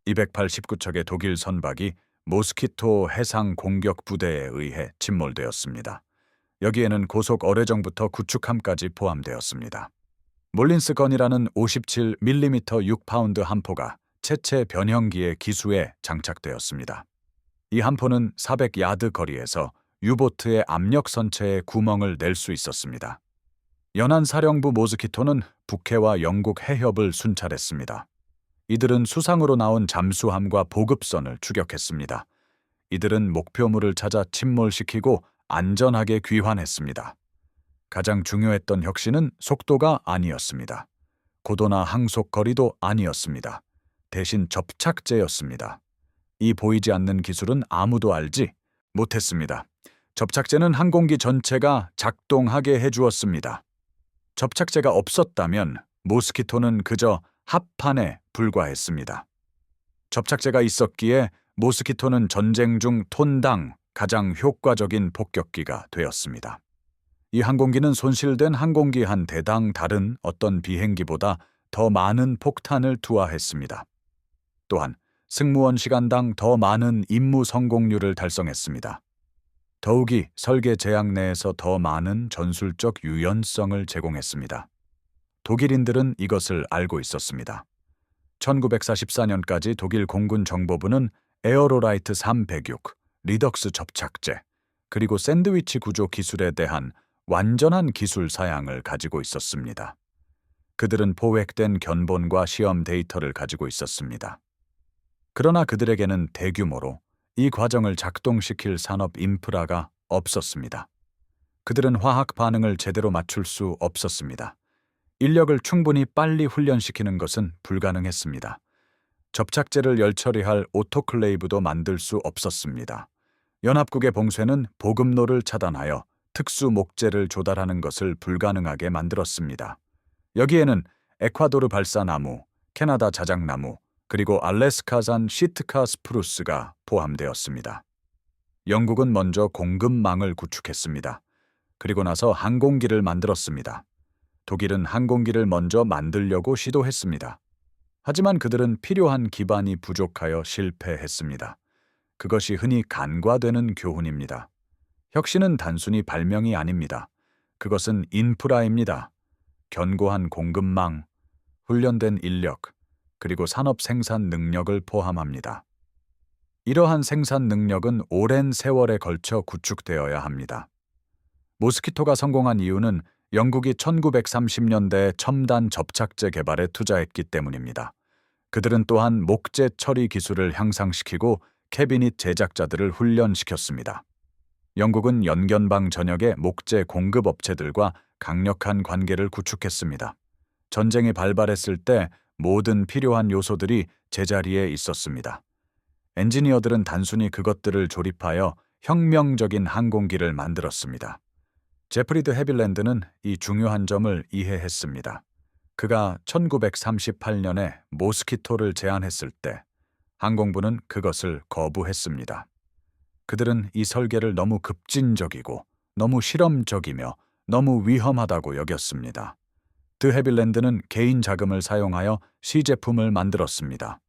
Speaker 1: 289척의 독일 선박이 모스키토 해상 공격 부대에 의해 침몰되었습니다. 여기에는 고속 어뢰정부터 구축함까지 포함되었습니다. 몰린스 건이라는 57mm 6파운드 함포가 채채 변형기의 기수에 장착되었습니다. 이 함포는 400야드 거리에서 유보트의 압력 선체에 구멍을 낼 수 있었습니다. 연안 사령부 모스키토는 북해와 영국 해협을 순찰했습니다. 이들은 수상으로 나온 잠수함과 보급선을 추격했습니다. 이들은 목표물을 찾아 침몰시키고 안전하게 귀환했습니다. 가장 중요했던 혁신은 속도가 아니었습니다. 고도나 항속 거리도 아니었습니다. 대신 접착제였습니다. 이 보이지 않는 기술은 아무도 알지 못했습니다. 접착제는 항공기 전체가 작동하게 해주었습니다. 접착제가 없었다면 모스키토는 그저 합판에 불과했습니다. 접착제가 있었기에 모스키토는 전쟁 중 톤당 가장 효과적인 폭격기가 되었습니다. 이 항공기는 손실된 항공기 한 대당 다른 어떤 비행기보다 더 많은 폭탄을 투하했습니다. 또한 승무원 시간당 더 많은 임무 성공률을 달성했습니다. 더욱이 설계 제약 내에서 더 많은 전술적 유연성을 제공했습니다. 독일인들은 이것을 알고 있었습니다. 1944년까지 독일 공군 정보부는 에어로라이트 306, 리덕스 접착제, 그리고 샌드위치 구조 기술에 대한 완전한 기술 사양을 가지고 있었습니다. 그들은 포획된 견본과 시험 데이터를 가지고 있었습니다. 그러나 그들에게는 대규모로 이 과정을 작동시킬 산업 인프라가 없었습니다. 그들은 화학 반응을 제대로 맞출 수 없었습니다. 인력을 충분히 빨리 훈련시키는 것은 불가능했습니다. 접착제를 열처리할 오토클레이브도 만들 수 없었습니다. 연합국의 봉쇄는 보급로를 차단하여 특수 목재를 조달하는 것을 불가능하게 만들었습니다. 여기에는 에콰도르 발사나무, 캐나다 자작나무, 그리고 알래스카산 시트카 스프루스가 포함되었습니다. 영국은 먼저 공급망을 구축했습니다. 그리고 나서 항공기를 만들었습니다. 독일은 항공기를 먼저 만들려고 시도했습니다. 하지만 그들은 필요한 기반이 부족하여 실패했습니다. 그것이 흔히 간과되는 교훈입니다. 혁신은 단순히 발명이 아닙니다. 그것은 인프라입니다. 견고한 공급망, 훈련된 인력, 그리고 산업 생산 능력을 포함합니다. 이러한 생산 능력은 오랜 세월에 걸쳐 구축되어야 합니다. 모스키토가 성공한 이유는 영국이 1930년대 첨단 접착제 개발에 투자했기 때문입니다. 그들은 또한 목재 처리 기술을 향상시키고 캐비닛 제작자들을 훈련시켰습니다. 영국은 연변방 전역의 목재 공급 업체들과 강력한 관계를 구축했습니다. 전쟁이 발발했을 때 모든 필요한 요소들이 제자리에 있었습니다. 엔지니어들은 단순히 그것들을 조립하여 혁명적인 항공기를 만들었습니다. 제프리드 해빌랜드는 이 중요한 점을 이해했습니다. 그가 1938년에 모스키토를 제안했을 때 항공부는 그것을 거부했습니다. 그들은 이 설계를 너무 급진적이고 너무 실험적이며 너무 위험하다고 여겼습니다. 드 해빌랜드는 개인 자금을 사용하여 시제품을 만들었습니다.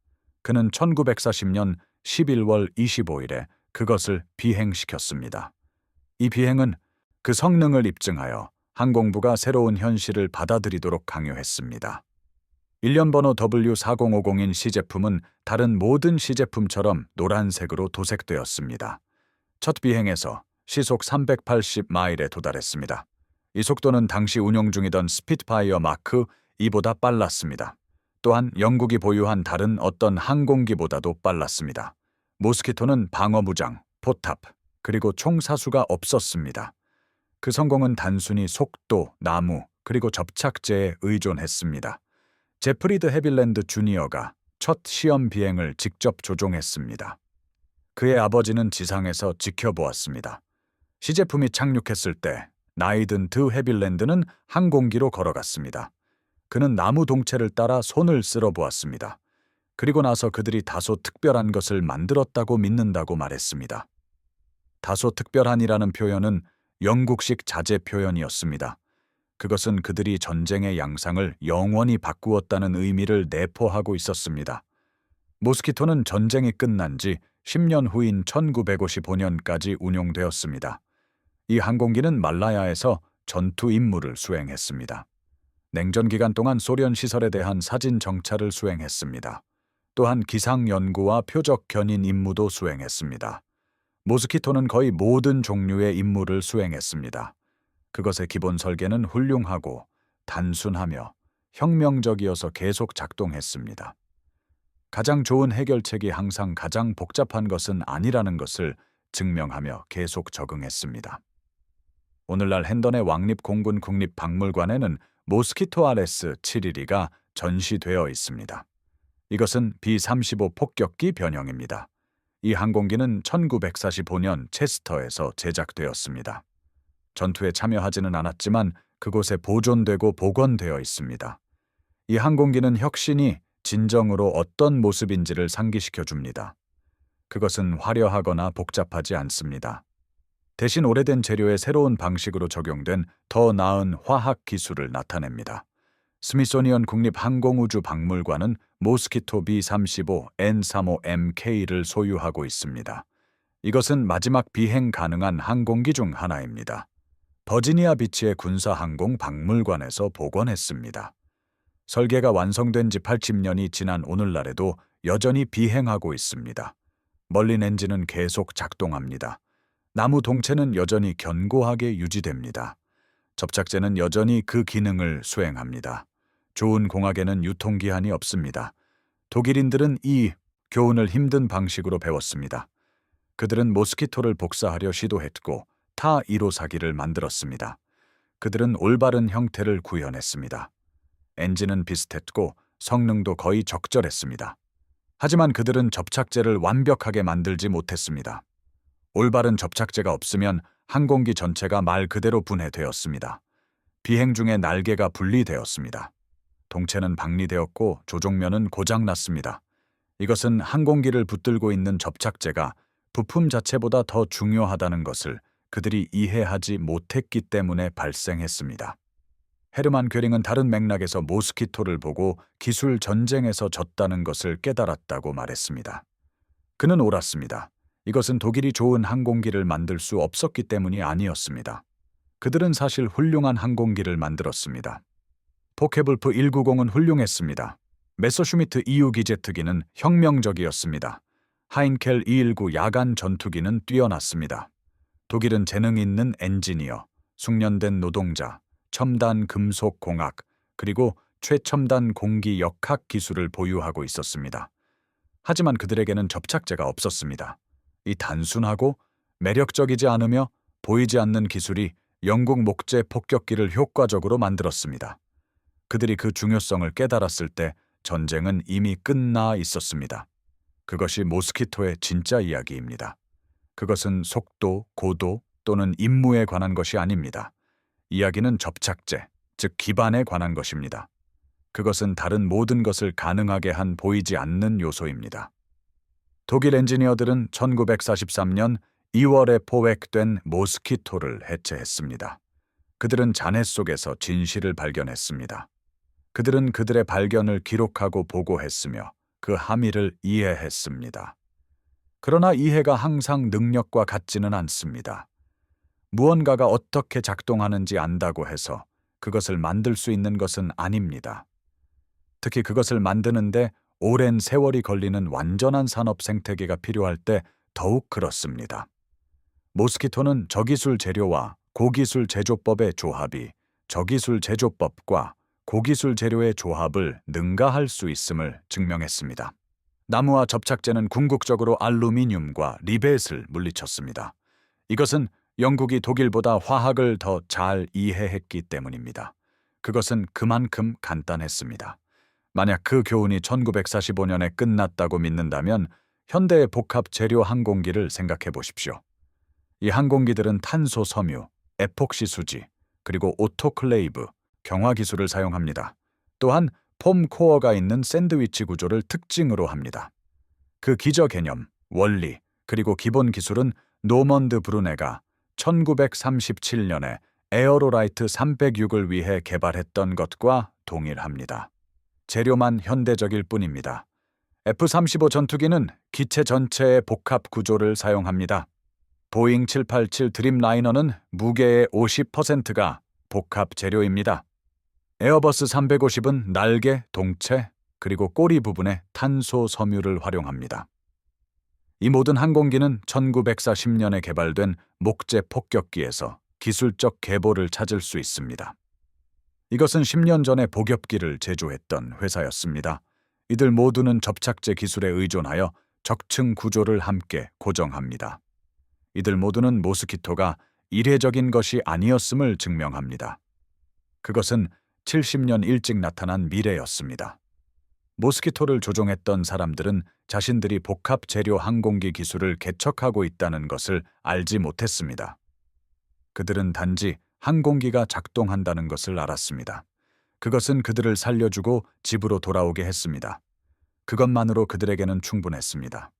Speaker 1: 그는 1940년 11월 25일에 그것을 비행시켰습니다. 이 비행은 그 성능을 입증하여 항공부가 새로운 현실을 받아들이도록 강요했습니다. 일련 번호 W4050인 시제품은 다른 모든 시제품처럼 노란색으로 도색되었습니다. 첫 비행에서 시속 380마일에 도달했습니다. 이 속도는 당시 운용 중이던 스피트파이어 마크 2보다 빨랐습니다. 또한 영국이 보유한 다른 어떤 항공기보다도 빨랐습니다. 모스키토는 방어무장, 포탑, 그리고 총사수가 없었습니다. 그 성공은 단순히 속도, 나무, 그리고 접착제에 의존했습니다. 제프리드 해빌랜드 주니어가 첫 시험 비행을 직접 조종했습니다. 그의 아버지는 지상에서 지켜보았습니다. 시제품이 착륙했을 때 나이든 드 해빌랜드는 항공기로 걸어갔습니다. 그는 나무 동체를 따라 손을 쓸어 보았습니다. 그리고 나서 그들이 다소 특별한 것을 만들었다고 믿는다고 말했습니다. 다소 특별한이라는 표현은 영국식 자제 표현이었습니다. 그것은 그들이 전쟁의 양상을 영원히 바꾸었다는 의미를 내포하고 있었습니다. 모스키토는 전쟁이 끝난 지 10년 후인 1955년까지 운용되었습니다. 이 항공기는 말라야에서 전투 임무를 수행했습니다. 냉전 기간 동안 소련 시설에 대한 사진 정찰을 수행했습니다. 또한 기상 연구와 표적 견인 임무도 수행했습니다. 모스키토는 거의 모든 종류의 임무를 수행했습니다. 그것의 기본 설계는 훌륭하고 단순하며 혁명적이어서 계속 작동했습니다. 가장 좋은 해결책이 항상 가장 복잡한 것은 아니라는 것을 증명하며 계속 적응했습니다. 오늘날 헨던의 왕립공군 국립박물관에는 모스키토 RS-712가 전시되어 있습니다. 이것은 B-35 폭격기 변형입니다. 이 항공기는 1945년 체스터에서 제작되었습니다. 전투에 참여하지는 않았지만 그곳에 보존되고 복원되어 있습니다. 이 항공기는 혁신이 진정으로 어떤 모습인지를 상기시켜 줍니다. 그것은 화려하거나 복잡하지 않습니다. 대신 오래된 재료의 새로운 방식으로 적용된 더 나은 화학 기술을 나타냅니다. 스미소니언 국립항공우주박물관은 모스키토 B-35N-35MK를 소유하고 있습니다. 이것은 마지막 비행 가능한 항공기 중 하나입니다. 버지니아 비치의 군사항공박물관에서 복원했습니다. 설계가 완성된 지 80년이 지난 오늘날에도 여전히 비행하고 있습니다. 멀린 엔진은 계속 작동합니다. 나무 동체는 여전히 견고하게 유지됩니다. 접착제는 여전히 그 기능을 수행합니다. 좋은 공학에는 유통기한이 없습니다. 독일인들은 이 교훈을 힘든 방식으로 배웠습니다. 그들은 모스키토를 복사하려 시도했고 타-154기를 만들었습니다. 그들은 올바른 형태를 구현했습니다. 엔진은 비슷했고 성능도 거의 적절했습니다. 하지만 그들은 접착제를 완벽하게 만들지 못했습니다. 올바른 접착제가 없으면 항공기 전체가 말 그대로 분해되었습니다. 비행 중에 날개가 분리되었습니다. 동체는 박리되었고 조종면은 고장났습니다. 이것은 항공기를 붙들고 있는 접착제가 부품 자체보다 더 중요하다는 것을 그들이 이해하지 못했기 때문에 발생했습니다. 헤르만 괴링은 다른 맥락에서 모스키토를 보고 기술 전쟁에서 졌다는 것을 깨달았다고 말했습니다. 그는 옳았습니다. 이것은 독일이 좋은 항공기를 만들 수 없었기 때문이 아니었습니다. 그들은 사실 훌륭한 항공기를 만들었습니다. 포케불프 190은 훌륭했습니다. 메서슈미트 EU 기제트기는 혁명적이었습니다. 하인켈 219 야간 전투기는 뛰어났습니다. 독일은 재능 있는 엔지니어, 숙련된 노동자, 첨단 금속 공학, 그리고 최첨단 공기 역학 기술을 보유하고 있었습니다. 하지만 그들에게는 접착제가 없었습니다. 이 단순하고 매력적이지 않으며 보이지 않는 기술이 영국 목재 폭격기를 효과적으로 만들었습니다. 그들이 그 중요성을 깨달았을 때 전쟁은 이미 끝나 있었습니다. 그것이 모스키토의 진짜 이야기입니다. 그것은 속도, 고도 또는 임무에 관한 것이 아닙니다. 이야기는 접착제, 즉 기반에 관한 것입니다. 그것은 다른 모든 것을 가능하게 한 보이지 않는 요소입니다. 독일 엔지니어들은 1943년 2월에 포획된 모스키토를 해체했습니다. 그들은 잔해 속에서 진실을 발견했습니다. 그들은 그들의 발견을 기록하고 보고했으며 그 함의를 이해했습니다. 그러나 이해가 항상 능력과 같지는 않습니다. 무언가가 어떻게 작동하는지 안다고 해서 그것을 만들 수 있는 것은 아닙니다. 특히 그것을 만드는데 오랜 세월이 걸리는 완전한 산업 생태계가 필요할 때 더욱 그렇습니다. 모스키토는 저기술 재료와 고기술 제조법의 조합이 저기술 제조법과 고기술 재료의 조합을 능가할 수 있음을 증명했습니다. 나무와 접착제는 궁극적으로 알루미늄과 리벳을 물리쳤습니다. 이것은 영국이 독일보다 화학을 더 잘 이해했기 때문입니다. 그것은 그만큼 간단했습니다. 만약 그 교훈이 1945년에 끝났다고 믿는다면 현대의 복합 재료 항공기를 생각해 보십시오. 이 항공기들은 탄소 섬유, 에폭시 수지, 그리고 오토클레이브, 경화 기술을 사용합니다. 또한 폼 코어가 있는 샌드위치 구조를 특징으로 합니다. 그 기저 개념, 원리, 그리고 기본 기술은 노먼드 브루네가 1937년에 에어로라이트 306을 위해 개발했던 것과 동일합니다. 재료만 현대적일 뿐입니다. F-35 전투기는 기체 전체의 복합 구조를 사용합니다. 보잉 787 드림라이너는 무게의 50%가 복합 재료입니다. 에어버스 350은 날개, 동체, 그리고 꼬리 부분에 탄소 섬유를 활용합니다. 이 모든 항공기는 1940년에 개발된 목재 폭격기에서 기술적 계보를 찾을 수 있습니다. 이것은 10년 전에 복엽기를 제조했던 회사였습니다. 이들 모두는 접착제 기술에 의존하여 적층 구조를 함께 고정합니다. 이들 모두는 모스키토가 이례적인 것이 아니었음을 증명합니다. 그것은 70년 일찍 나타난 미래였습니다. 모스키토를 조종했던 사람들은 자신들이 복합 재료 항공기 기술을 개척하고 있다는 것을 알지 못했습니다. 그들은 단지 항공기가 작동한다는 것을 알았습니다. 그것은 그들을 살려주고 집으로 돌아오게 했습니다. 그것만으로 그들에게는 충분했습니다.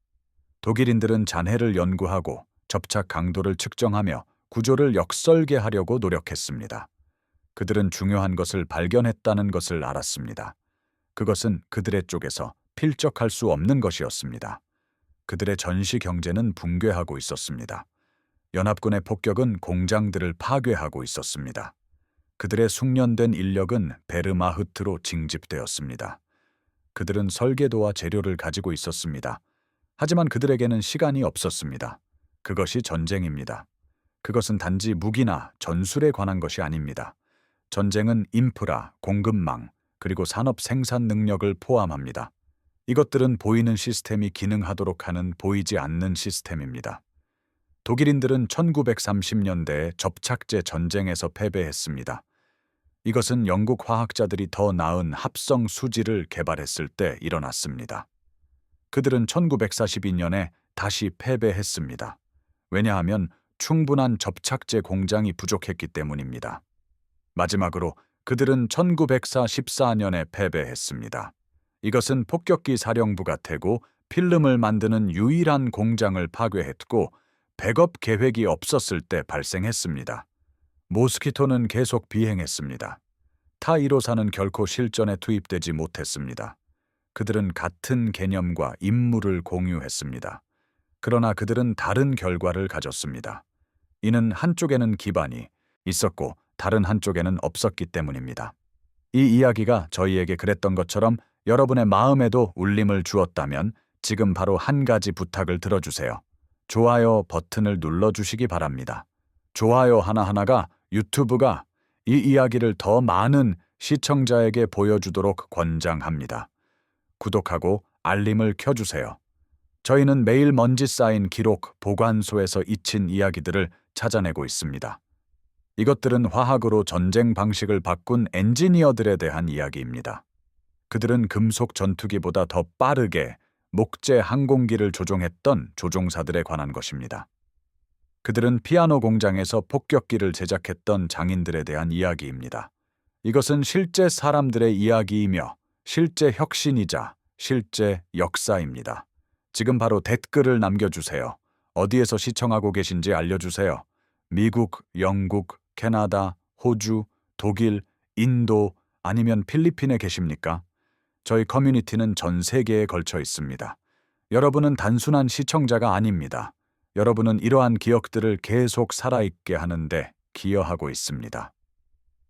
Speaker 1: 독일인들은 잔해를 연구하고 접착 강도를 측정하며 구조를 역설계하려고 노력했습니다. 그들은 중요한 것을 발견했다는 것을 알았습니다. 그것은 그들의 쪽에서 필적할 수 없는 것이었습니다. 그들의 전시 경제는 붕괴하고 있었습니다. 연합군의 폭격은 공장들을 파괴하고 있었습니다. 그들의 숙련된 인력은 베르마흐트로 징집되었습니다. 그들은 설계도와 재료를 가지고 있었습니다. 하지만 그들에게는 시간이 없었습니다. 그것이 전쟁입니다. 그것은 단지 무기나 전술에 관한 것이 아닙니다. 전쟁은 인프라, 공급망, 그리고 산업 생산 능력을 포함합니다. 이것들은 보이는 시스템이 기능하도록 하는 보이지 않는 시스템입니다. 독일인들은 1930년대에 접착제 전쟁에서 패배했습니다. 이것은 영국 화학자들이 더 나은 합성 수지를 개발했을 때 일어났습니다. 그들은 1942년에 다시 패배했습니다. 왜냐하면 충분한 접착제 공장이 부족했기 때문입니다. 마지막으로 그들은 1914년에 패배했습니다. 이것은 폭격기 사령부가 태고 필름을 만드는 유일한 공장을 파괴했고 백업 계획이 없었을 때 발생했습니다. 모스키토는 계속 비행했습니다. 타 1호사는 결코 실전에 투입되지 못했습니다. 그들은 같은 개념과 임무를 공유했습니다. 그러나 그들은 다른 결과를 가졌습니다. 이는 한쪽에는 기반이 있었고 다른 한쪽에는 없었기 때문입니다. 이 이야기가 저희에게 그랬던 것처럼 여러분의 마음에도 울림을 주었다면 지금 바로 한 가지 부탁을 들어주세요. 좋아요 버튼을 눌러주시기 바랍니다. 좋아요 하나하나가 유튜브가 이 이야기를 더 많은 시청자에게 보여주도록 권장합니다. 구독하고 알림을 켜주세요. 저희는 매일 먼지 쌓인 기록 보관소에서 잊힌 이야기들을 찾아내고 있습니다. 이것들은 화학으로 전쟁 방식을 바꾼 엔지니어들에 대한 이야기입니다. 그들은 금속 전투기보다 더 빠르게 목재 항공기를 조종했던 조종사들에 관한 것입니다. 그들은 피아노 공장에서 폭격기를 제작했던 장인들에 대한 이야기입니다. 이것은 실제 사람들의 이야기이며 실제 혁신이자 실제 역사입니다. 지금 바로 댓글을 남겨주세요. 어디에서 시청하고 계신지 알려주세요. 미국, 영국, 캐나다, 호주, 독일, 인도 아니면 필리핀에 계십니까? 저희 커뮤니티는 전 세계에 걸쳐 있습니다. 여러분은 단순한 시청자가 아닙니다. 여러분은 이러한 기억들을 계속 살아있게 하는데 기여하고 있습니다.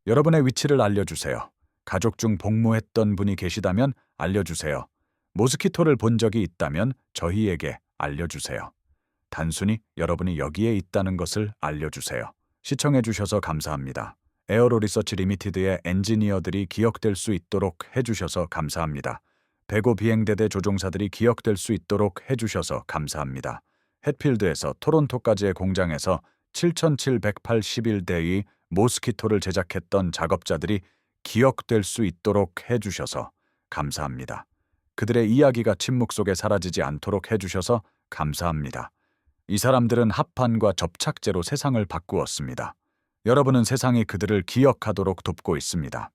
Speaker 1: 여러분의 위치를 알려주세요. 가족 중 복무했던 분이 계시다면 알려주세요. 모스키토를 본 적이 있다면 저희에게 알려주세요. 단순히 여러분이 여기에 있다는 것을 알려주세요. 시청해주셔서 감사합니다. 에어로 리서치 리미티드의 엔지니어들이 기억될 수 있도록 해주셔서 감사합니다. 배고 비행대대 조종사들이 기억될 수 있도록 해주셔서 감사합니다. 햇필드에서 토론토까지의 공장에서 7,781대의 모스키토를 제작했던 작업자들이 기억될 수 있도록 해주셔서 감사합니다. 그들의 이야기가 침묵 속에 사라지지 않도록 해주셔서 감사합니다. 이 사람들은 합판과 접착제로 세상을 바꾸었습니다. 여러분은 세상이 그들을 기억하도록 돕고 있습니다.